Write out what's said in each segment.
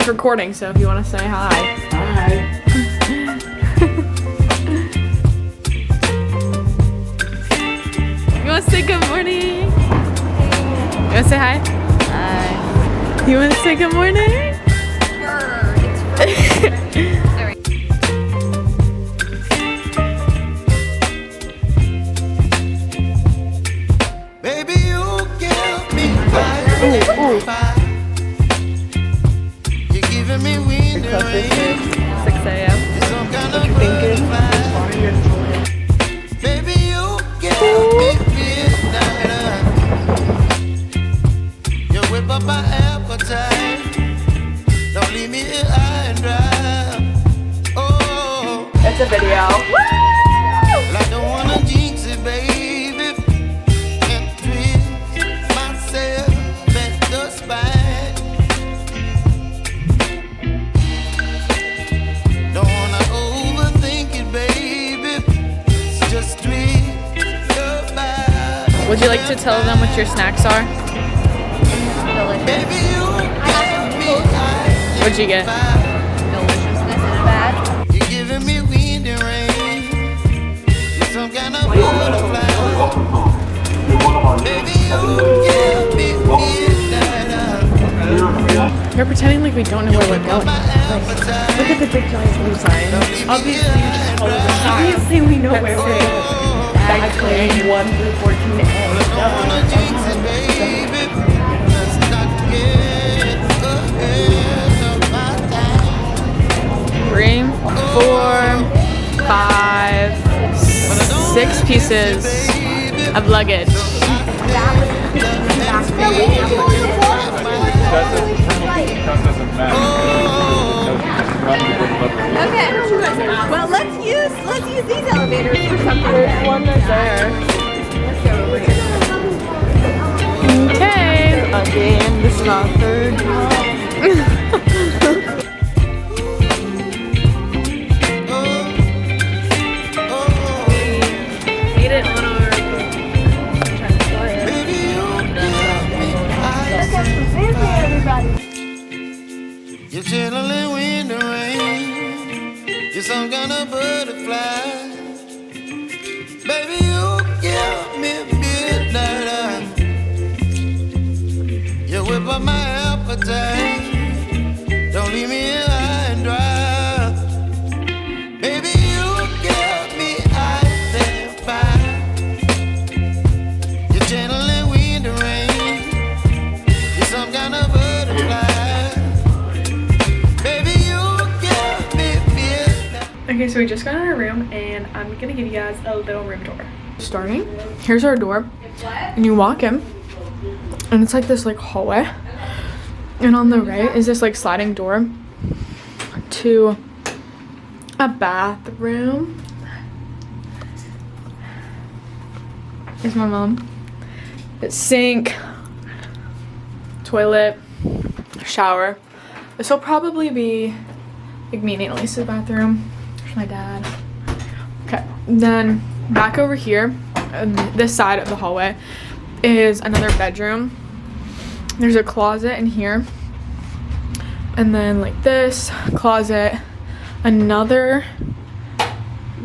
it's recording, so if you want to say hi. Hi. You want to say good morning? You want to say hi? Hi. You want to say good morning? Baby, you give me fire. You're giving me wind and rain. 6 a.m. Some kind of butterfly. Baby, you give me midnight. You whip up my appetite. Don't leave me here high and dry. Oh, It's a video. well, I don't wanna jinx it, baby. Can't twist myself at the spine. Don't wanna overthink it, baby. It's just twist your body. Would you like to tell them what your snacks are? Baby, you give me high. What'd you get? Deliciousness in a bag. You're giving me wind and rain. You're some kind of butterfly. Baby, you give me midnight. We're pretending like we don't know where we're going. My appetite. Look at the big giant blue sign. Don't leave me Obviously, here you just high told and us. dry. Obviously, we know where we're going. Bag claim 1 through 14A. Don't wanna jinx it, baby. Let's not get ahead of my time. 3, 4, 5, 6 pieces of luggage. Okay. Well, let's use these elevators for something. There's one right there. Okay. Again, this is our third Made it on our You're channeling wind and rain. You're some kind of butterfly. Baby, you give me midnight. You whip up my appetite. Don't leave me here high and dry. Baby, you give me ice and fire. You're channeling wind and rain. You're some kind of butterfly. Okay, so we just got in our room and I'm gonna give you guys a little room tour. Starting, here's our door. And you walk in and it's like this like hallway. And on the right is this like sliding door to a bathroom. Here's my mom. It's sink, toilet, shower. This will probably be like me and Annalise's bathroom. There's my dad. Okay, then back over here, on this side of the hallway, is another bedroom. There's a closet in here. And then like this, closet, another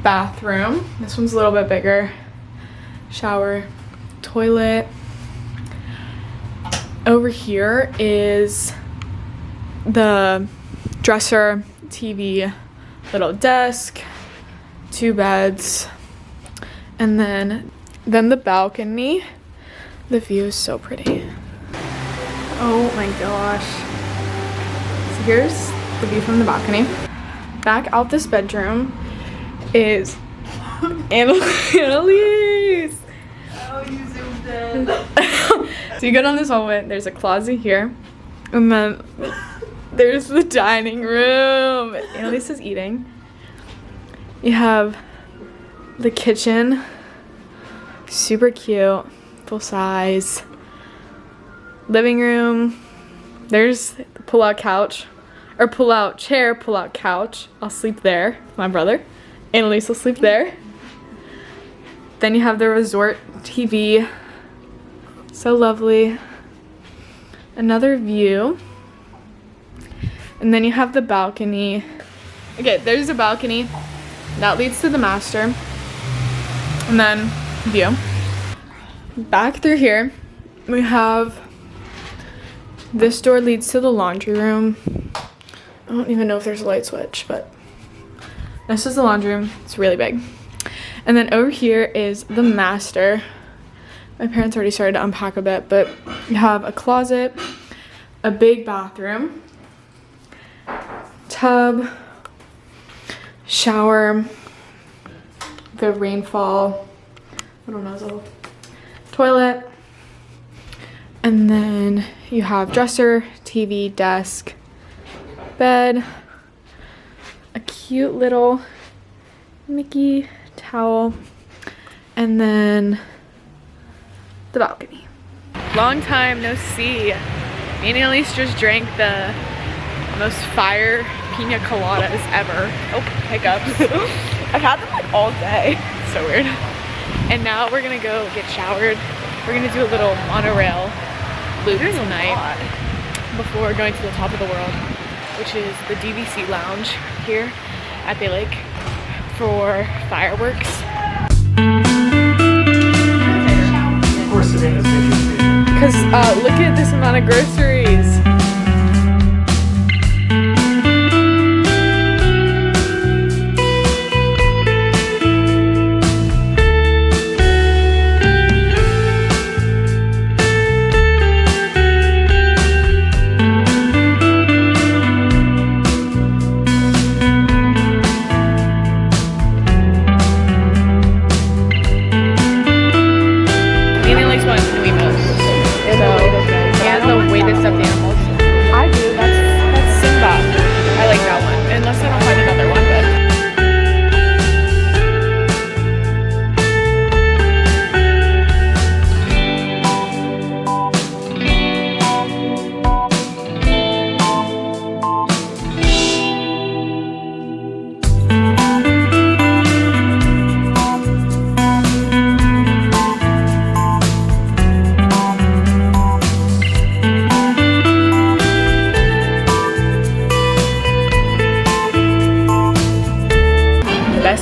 bathroom. This one's a little bit bigger. Shower, toilet. Over here is the dresser, TV, little desk, 2 beds, and then the balcony. The view is so pretty. Oh my gosh. So here's the view from the balcony. Back out this bedroom is Annalise. Oh, you zoomed in. So you go down this hallway, there's a closet here, and then there's the dining room. Annalise is eating. You have the kitchen, super cute, full size. Living room. There's the pull-out couch, or pull-out chair, pull-out couch. I'll sleep there. My brother, Annalise will sleep there. Then you have the resort TV. So lovely. Another view. And then you have the balcony. Okay, there's a balcony that leads to the master. And then view. Back through here, we have this door leads to the laundry room. I don't even know if there's a light switch, but this is the laundry room. It's really big. And then over here is the master. My parents already started to unpack a bit, but you have a closet, a big bathroom, tub, shower, the rainfall, little nozzle, toilet, and then you have dresser, TV, desk, bed, a cute little Mickey towel, and then the balcony. Long time no see. Me and Elise just drank the most fire pina coladas ever. Oh, hiccups. I've had them like all day. It's so weird. And now we're gonna go get showered. We're gonna do a little monorail loop tonight before going to the top of the world, which is the DVC lounge here at Bay Lake for fireworks. Of course, Savannah's interesting. Because look at this amount of groceries.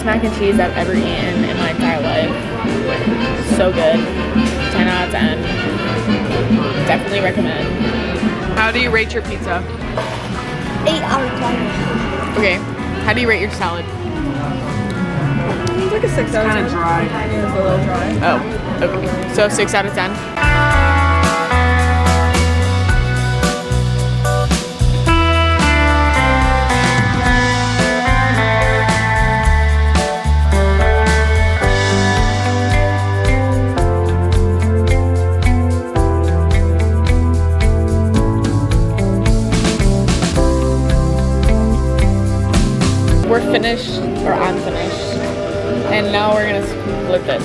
Mac and cheese I've ever eaten in my entire life. So good. 10 out of 10. Definitely recommend. How do you rate your pizza? 8 out of 10. Okay. How do you rate your salad? It's like a 6 out of 10. Kind of dry. It's a little dry. Oh, okay. So 6 out of 10. We're finished, or I'm finished, and now we're gonna split this.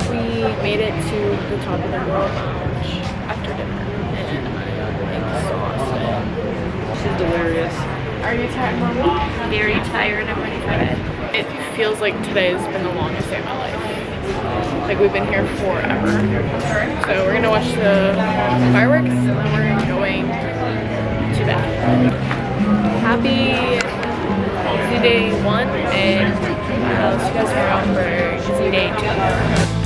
We made it to the top of the world lounge after dinner, and She's delirious. are you tired, Mom? Very tired. I'm ready for bed. It feels like today has been the longest day of my life. Like we've been here forever. So we're gonna watch the fireworks and then we're going to bed. Happy Disney Day 1 and I'll see you guys tomorrow for Disney Day 2.